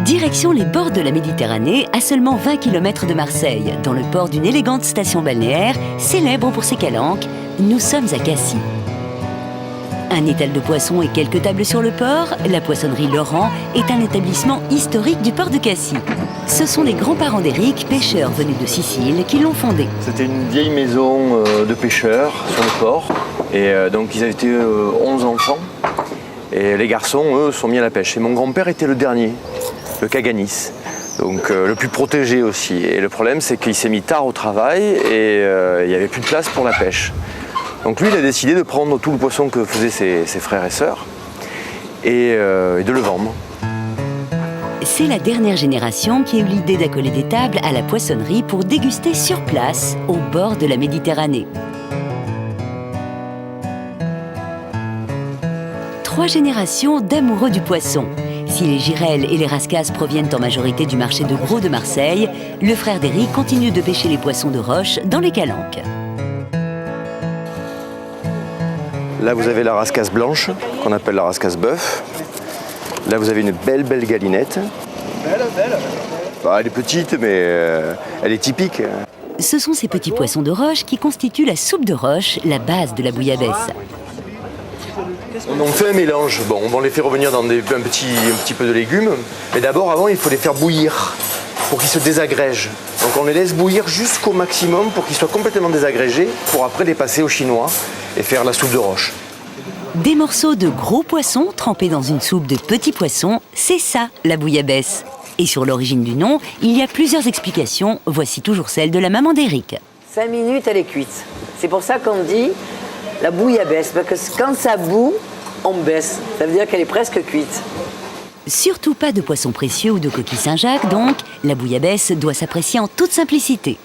Direction les bords de la Méditerranée, à seulement 20 km de Marseille, dans le port d'une élégante station balnéaire, célèbre pour ses calanques, nous sommes à Cassis. Un étal de poissons et quelques tables sur le port, la poissonnerie Laurent est un établissement historique du port de Cassis. Ce sont les grands-parents d'Éric, pêcheurs venus de Sicile, qui l'ont fondé. C'était une vieille maison de pêcheurs sur le port. Et donc ils avaient été 11 enfants. Et les garçons, eux, sont mis à la pêche. Et mon grand-père était le dernier, le Caganis. Donc le plus protégé aussi. Et le problème, c'est qu'il s'est mis tard au travail et il n'y avait plus de place pour la pêche. Donc lui, il a décidé de prendre tout le poisson que faisaient ses frères et sœurs et de le vendre. C'est la dernière génération qui a eu l'idée d'accoler des tables à la poissonnerie pour déguster sur place, au bord de la Méditerranée. 3 générations d'amoureux du poisson. Si les girelles et les rascasses proviennent en majorité du marché de gros de Marseille, le frère d'Éric continue de pêcher les poissons de roche dans les calanques. Là, vous avez la rascasse blanche, qu'on appelle la rascasse bœuf. Là, vous avez une belle galinette. Bah, elle est petite, mais elle est typique. Ce sont ces petits poissons de roche qui constituent la soupe de roche, la base de la bouillabaisse. On fait un mélange. Bon, on les fait revenir dans un petit peu de légumes. Mais d'abord, avant, il faut les faire bouillir pour qu'ils se désagrègent. Donc on les laisse bouillir jusqu'au maximum pour qu'ils soient complètement désagrégés, pour après les passer au chinois et faire la soupe de roche. Des morceaux de gros poissons trempés dans une soupe de petits poissons, c'est ça la bouillabaisse. Et sur l'origine du nom, il y a plusieurs explications. Voici toujours celle de la maman d'Éric. 5 minutes, elle est cuite. C'est pour ça qu'on dit la bouillabaisse, parce que quand ça bout, on baisse. Ça veut dire qu'elle est presque cuite. Surtout pas de poissons précieux ou de coquilles Saint-Jacques, donc la bouillabaisse doit s'apprécier en toute simplicité.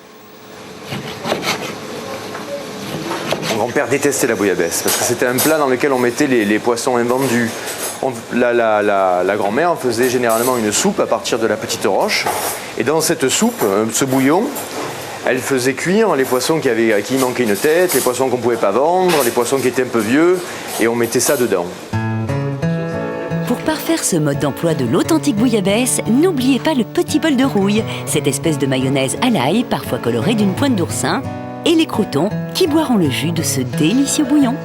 Mon grand-père détestait la bouillabaisse parce que c'était un plat dans lequel on mettait les poissons invendus. La grand-mère en faisait généralement une soupe à partir de la petite roche. Et dans cette soupe, ce bouillon, elle faisait cuire les poissons qui manquaient une tête, les poissons qu'on ne pouvait pas vendre, les poissons qui étaient un peu vieux, et on mettait ça dedans. Pour parfaire ce mode d'emploi de l'authentique bouillabaisse, n'oubliez pas le petit bol de rouille, cette espèce de mayonnaise à l'ail, parfois colorée d'une pointe d'oursin, et les croûtons qui boiront le jus de ce délicieux bouillon.